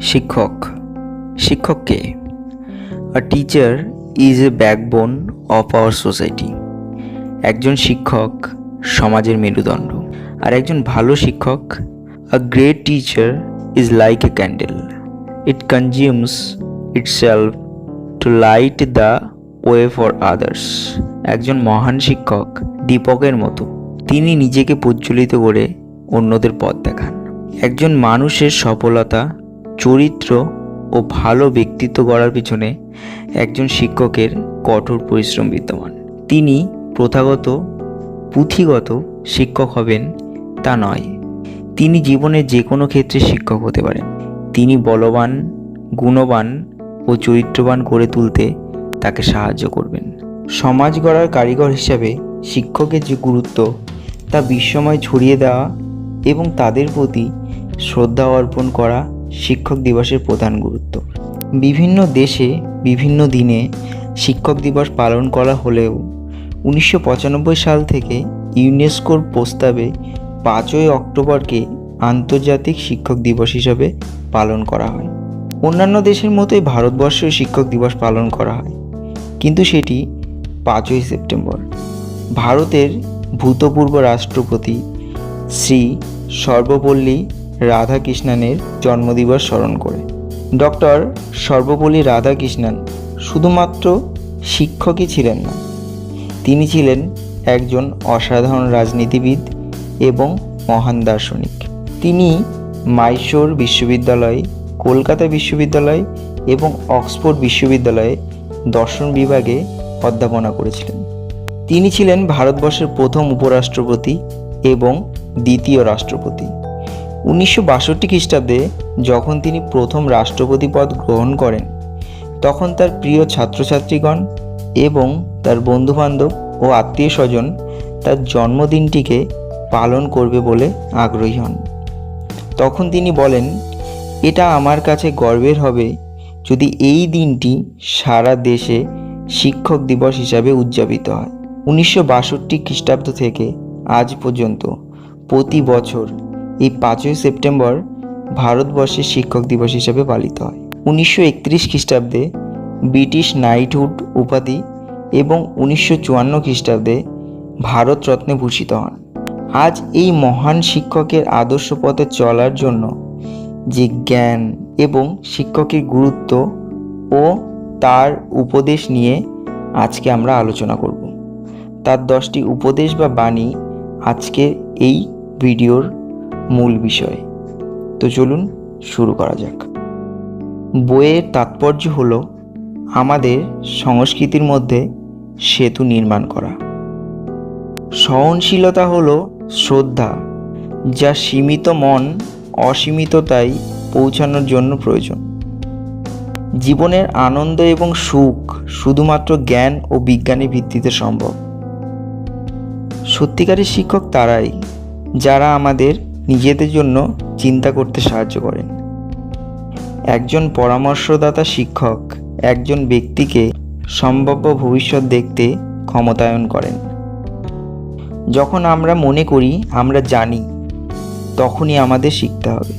শিক্ষক শিক্ষককে a teacher is a backbone of our society. একজন শিক্ষক সমাজের মেরুদণ্ড, আর একজন ভালো শিক্ষক a great teacher is like a candle, it consumes itself to light the way for others. একজন মহান শিক্ষক দীপকের মতো, তিনি নিজেকে প্রজ্বলিত করে অন্যদের পথ দেখান। একজন মানুষের সফলতা, চরিত্র ও ভালো ব্যক্তিত্ব গড়ার পিছনে একজন শিক্ষকের কঠোর পরিশ্রম বিদ্যমান। তিনি প্রথাগত পুঁথিগত শিক্ষক হবেন তা নয়, তিনি জীবনের যে কোনো ক্ষেত্রে শিক্ষক হতে পারেন। তিনি বলবান, গুণবান ও চরিত্রবান করে তুলতে তাকে সাহায্য করবেন। সমাজ গড়ার কারিগর হিসাবে শিক্ষকের যে গুরুত্ব তা বিশ্বময় ছড়িয়ে দেওয়া এবং তাদের প্রতি শ্রদ্ধা অর্পণ করা শিক্ষক দিবসের প্রধান গুরুত্ব। বিভিন্ন দেশে বিভিন্ন দিনে শিক্ষক দিবস পালন করা হলেও 1995 সাল থেকে ইউনেস্কোর প্রস্তাবে 5ই অক্টোবরকে আন্তর্জাতিক শিক্ষক দিবস হিসাবে পালন করা হয়। অন্যান্য দেশের মতোই ভারতবর্ষেও শিক্ষক দিবস পালন করা হয়, কিন্তু সেটি 5ই সেপ্টেম্বর ভারতের ভূতপূর্ব রাষ্ট্রপতি শ্রী সর্বপল্লী রাধাকৃষ্ণনের জন্মদিবস স্মরণ করে। ডক্টর সর্বপল্লী রাধাকৃষ্ণন শুধুমাত্র শিক্ষকই ছিলেন না, তিনি ছিলেন একজন অসাধারণ রাজনীতিবিদ এবং মহান দার্শনিক। তিনি মাইসোর বিশ্ববিদ্যালয়, কলকাতা বিশ্ববিদ্যালয় এবং অক্সফোর্ড বিশ্ববিদ্যালয়ে দর্শন বিভাগে অধ্যাপনা করেছিলেন। তিনি ছিলেন ভারতবর্ষের প্রথম উপরাষ্ট্রপতি এবং দ্বিতীয় রাষ্ট্রপতি। 1962 খ্রিস্টাব্দে যখন তিনি প্রথম রাষ্ট্রপতি পদ গ্রহণ করেন, তখন তার প্রিয় ছাত্রছাত্রীগণ এবং তার বন্ধুবান্ধব ও আত্মীয় স্বজন তার জন্মদিনটিকে পালন করবে বলে আগ্রহী হন। তখন তিনি বলেন, এটা আমার কাছে গর্বের হবে যদি এই দিনটি সারা দেশে শিক্ষক দিবস হিসাবে উদযাপিত হয়। 1962 খ্রিস্টাব্দ থেকে আজ পর্যন্ত প্রতি বছর এই 5ই সেপ্টেম্বর ভারতবর্ষের শিক্ষক দিবস হিসাবে পালিত হয়। 1931 খ্রিস্টাব্দে ব্রিটিশ নাইটহুড উপাধি এবং 1954 খ্রিস্টাব্দে ভারতরত্নে ভূষিত হন। আজ এই মহান শিক্ষকের আদর্শ পথে চলার জন্য যে জ্ঞান এবং শিক্ষকের গুরুত্ব ও তার উপদেশ নিয়ে আজকে আমরা আলোচনা করব। তার 10টি উপদেশ বা বাণী আজকের এই ভিডিওর মূল বিষয়। তো চলুন শুরু করা যাক। বইয়ের তাৎপর্য হলো আমাদের সংস্কৃতির মধ্যে সেতু নির্মাণ করা। সহনশীলতা হলো শ্রদ্ধা, যা সীমিত মন অসীমিততায় পৌঁছানোর জন্য প্রয়োজন। জীবনের আনন্দ এবং সুখ শুধুমাত্র জ্ঞান ও বিজ্ঞানের ভিত্তিতে সম্ভব। সত্যিকারের শিক্ষক তারাই যারা আমাদের নিজেদের জন্য চিন্তা করতে সাহায্য করেন। একজন পরামর্শদাতা শিক্ষক একজন ব্যক্তিকে সম্ভাব্য ভবিষ্যৎ দেখতে ক্ষমতায়ন করেন। যখন আমরা মনে করি আমরা জানি, তখনই আমাদের শিখতে হবে।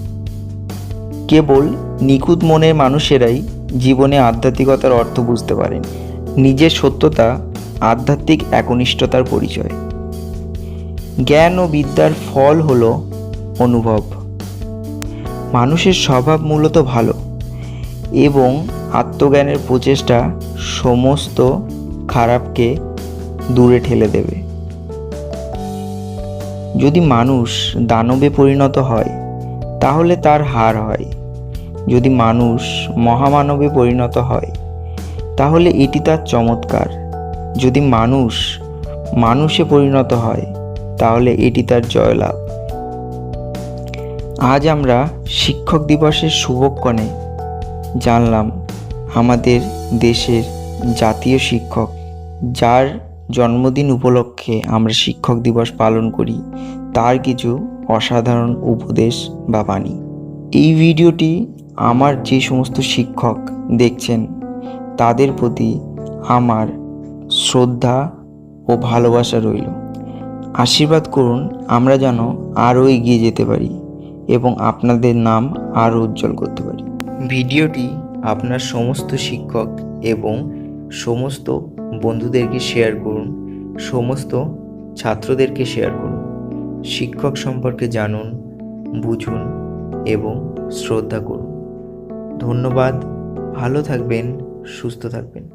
কেবল নিখুঁত মনের মানুষেরাই জীবনে আধ্যাত্মিকতার অর্থ বুঝতে পারেন। নিজের সত্যতা আধ্যাত্মিক একনিষ্ঠতার পরিচয়। জ্ঞান ও বিদ্যার ফল হলো অনুভব। মানুষের স্বভাব মূলত ভালো এবং আত্মজ্ঞানের প্রচেষ্টা সমস্ত খারাপকে দূরে ঠেলে দেবে। যদি মানুষ দানবে পরিণত হয় তাহলে তার হার হয়। যদি মানুষ মহামানবে পরিণত হয় তাহলে এটি তার চমৎকার। যদি মানুষ মানুষে পরিণত হয় তাহলে এটি তার জয়লাভ। আজ আমরা শিক্ষক দিবসের শুভক্ষণে জানলাম আমাদের দেশের জাতীয় শিক্ষক, যার জন্মদিন উপলক্ষে আমরা শিক্ষক দিবস পালন করি, তার কিছু অসাধারণ উপদেশ বা বাণী। এই ভিডিওটি আমার যে সমস্ত শিক্ষক দেখছেন তাদের প্রতি আমার শ্রদ্ধা ও ভালোবাসা রইল। আশীর্বাদ করুন আমরা যেন আরও এগিয়ে যেতে পারি এবং আপনাদের নাম আরও উজ্জ্বল করতে পারি। ভিডিওটি আপনার সমস্ত শিক্ষক এবং সমস্ত বন্ধুদেরকে শেয়ার করুন, সমস্ত ছাত্রদেরকে শেয়ার করুন। শিক্ষক সম্পর্কে জানুন, বুঝুন এবং শ্রদ্ধা করুন। ধন্যবাদ। ভালো থাকবেন, সুস্থ থাকবেন।